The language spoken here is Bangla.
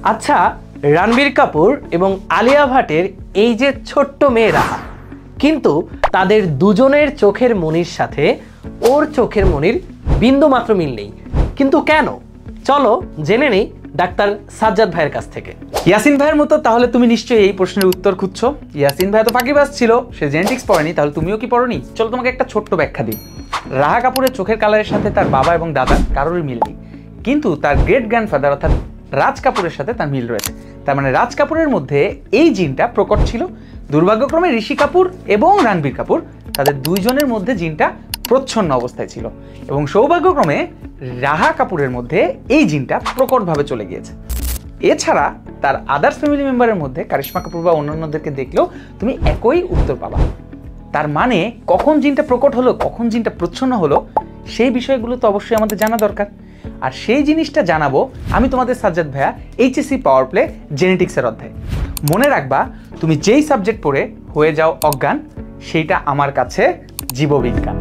আচ্ছা, রণবীর কাপুর এবং আলিয়া ভাটের এই যে ছোট্ট মেয়েরা, কিন্তু তাদের দুজনের চোখের মনির সাথে ওর চোখের মনির বিন্দুমাত্র মিল নেই, কিন্তু কেন? চলো জেনে নেই ডাক্তার সাজ্জাদ ভাইয়ের কাছ থেকে। ইয়াসিন ভাইয়ের মতো তাহলে তুমি নিশ্চয়ই এই প্রশ্নের উত্তর খুঁজছো। ইয়াসিন ভাই তো ফাঁকিবাজ ছিল, সে জেনেটিক্স পড়েনি, তাহলে তুমিও কি পড়োনি? চলো তোমাকে একটা ছোট্ট ব্যাখ্যা দিই। রাহা কাপুরের চোখের কালারের সাথে তার বাবা এবং দাদা কারোরই মিল নেই, কিন্তু তার গ্রেট গ্র্যান্ডফাদার অর্থাৎ রাজ কাপুরের সাথে তার মিল রয়েছে। তার মানে রাজ কাপুরের মধ্যে এই জিনটা প্রকট ছিল। দুর্ভাগ্যক্রমে ঋষি কাপুর এবং রণবীর কাপুর তাদের দুইজনের মধ্যে জিনটা প্রচ্ছন্ন অবস্থায় ছিল, এবং সৌভাগ্যক্রমে রাহা কাপুরের মধ্যে এই জিনটা প্রকটভাবে চলে গিয়েছে। এছাড়া তার আদার্স ফ্যামিলি মেম্বারের মধ্যে কারিশমা কাপুর বা অন্যান্যদেরকে দেখলেও তুমি একই উত্তর পাবা। তার মানে কখন জিনটা প্রকট হলো, কখন জিনটা প্রচ্ছন্ন হলো, সেই বিষয়গুলো তো অবশ্যই আমাদের জানা দরকার। আর সেই জিনিসটা জানাবো আমি তোমাদের সাজ্জাদ ভাইয়া এইচএসসি পাওয়ার প্লে জেনেটিক্সের অধ্যায়। মনে রাখবা, তুমি যেই সাবজেক্ট পড়ে হয়ে যাও অজ্ঞান, সেইটা আমার কাছে জীববিজ্ঞান।